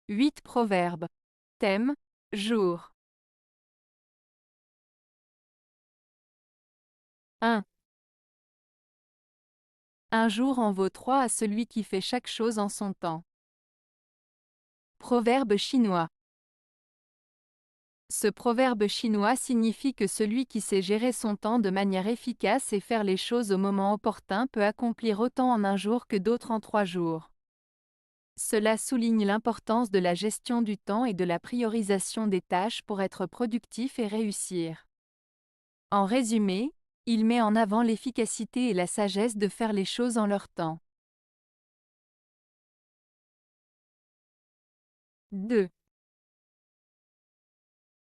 8 proverbes. Thème, jour. 1. Un jour en vaut 3 à celui qui fait chaque chose en son temps. Proverbe chinois. Ce proverbe chinois signifie que celui qui sait gérer son temps de manière efficace et faire les choses au moment opportun peut accomplir autant en un jour que d'autres en 3 jours. Cela souligne l'importance de la gestion du temps et de la priorisation des tâches pour être productif et réussir. En résumé, il met en avant l'efficacité et la sagesse de faire les choses en leur temps. 2.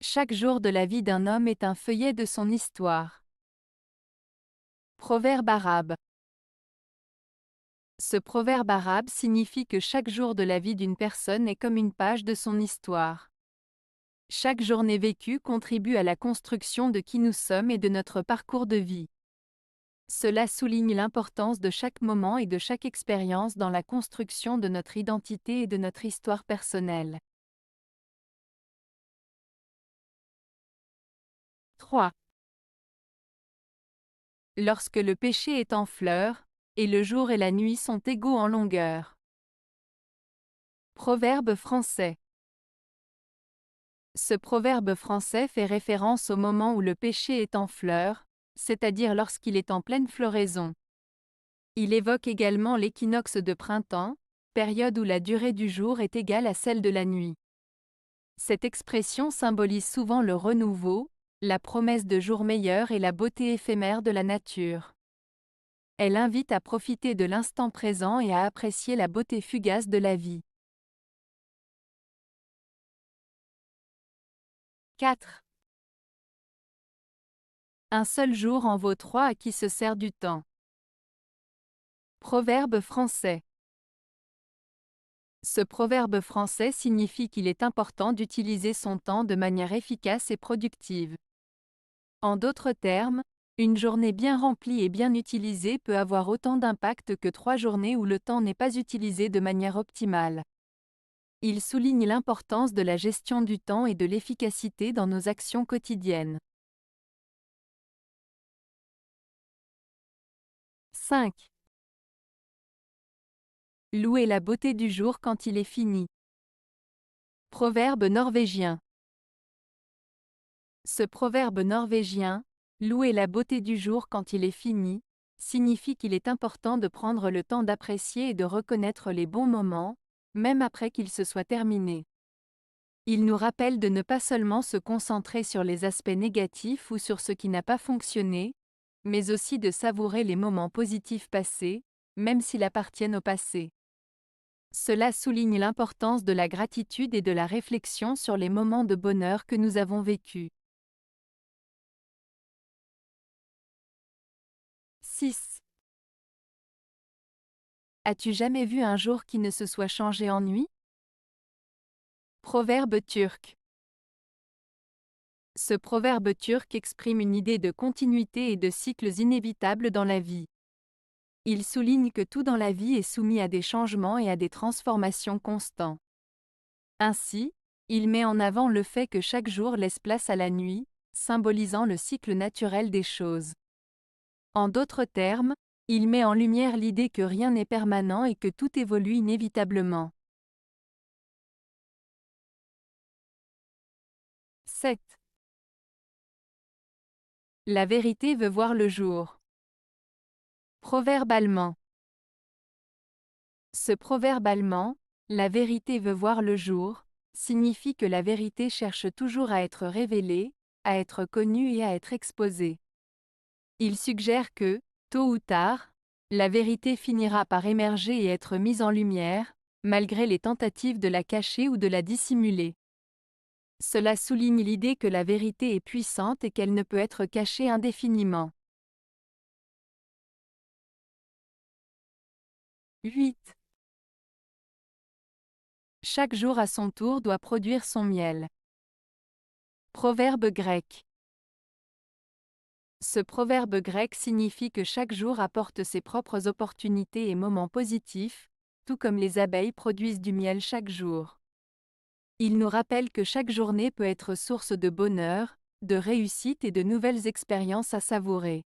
Chaque jour de la vie d'un homme est un feuillet de son histoire. Proverbe arabe. Ce proverbe arabe signifie que chaque jour de la vie d'une personne est comme une page de son histoire. Chaque journée vécue contribue à la construction de qui nous sommes et de notre parcours de vie. Cela souligne l'importance de chaque moment et de chaque expérience dans la construction de notre identité et de notre histoire personnelle. 3. Lorsque le péché est en fleur, et le jour et la nuit sont égaux en longueur. Proverbe français. Ce proverbe français fait référence au moment où le péché est en fleur, c'est-à-dire lorsqu'il est en pleine floraison. Il évoque également l'équinoxe de printemps, période où la durée du jour est égale à celle de la nuit. Cette expression symbolise souvent le renouveau, la promesse de jours meilleurs et la beauté éphémère de la nature. Elle invite à profiter de l'instant présent et à apprécier la beauté fugace de la vie. 4. Un seul jour en vaut 3 à qui se sert du temps. Proverbe français. Ce proverbe français signifie qu'il est important d'utiliser son temps de manière efficace et productive. En d'autres termes, une journée bien remplie et bien utilisée peut avoir autant d'impact que 3 journées où le temps n'est pas utilisé de manière optimale. Il souligne l'importance de la gestion du temps et de l'efficacité dans nos actions quotidiennes. 5. Louer la beauté du jour quand il est fini. Proverbe norvégien. Ce proverbe norvégien, louer la beauté du jour quand il est fini, signifie qu'il est important de prendre le temps d'apprécier et de reconnaître les bons moments, même après qu'ils se soient terminés. Il nous rappelle de ne pas seulement se concentrer sur les aspects négatifs ou sur ce qui n'a pas fonctionné, mais aussi de savourer les moments positifs passés, même s'ils appartiennent au passé. Cela souligne l'importance de la gratitude et de la réflexion sur les moments de bonheur que nous avons vécus. 6. As-tu jamais vu un jour qui ne se soit changé en nuit? Proverbe turc. Ce proverbe turc exprime une idée de continuité et de cycles inévitables dans la vie. Il souligne que tout dans la vie est soumis à des changements et à des transformations constants. Ainsi, il met en avant le fait que chaque jour laisse place à la nuit, symbolisant le cycle naturel des choses. En d'autres termes, il met en lumière l'idée que rien n'est permanent et que tout évolue inévitablement. 7. La vérité veut voir le jour. Proverbe allemand. Ce proverbe allemand, la vérité veut voir le jour, signifie que la vérité cherche toujours à être révélée, à être connue et à être exposée. Il suggère que, tôt ou tard, la vérité finira par émerger et être mise en lumière, malgré les tentatives de la cacher ou de la dissimuler. Cela souligne l'idée que la vérité est puissante et qu'elle ne peut être cachée indéfiniment. 8. Chaque jour à son tour doit produire son miel. Proverbe grec. Ce proverbe grec signifie que chaque jour apporte ses propres opportunités et moments positifs, tout comme les abeilles produisent du miel chaque jour. Il nous rappelle que chaque journée peut être source de bonheur, de réussite et de nouvelles expériences à savourer.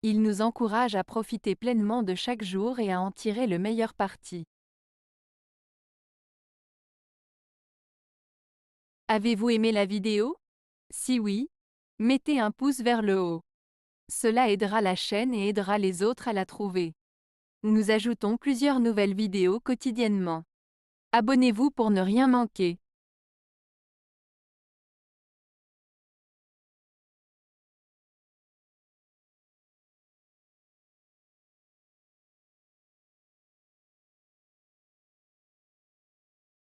Il nous encourage à profiter pleinement de chaque jour et à en tirer le meilleur parti. Avez-vous aimé la vidéo? Si oui, mettez un pouce vers le haut. Cela aidera la chaîne et aidera les autres à la trouver. Nous ajoutons plusieurs nouvelles vidéos quotidiennement. Abonnez-vous pour ne rien manquer.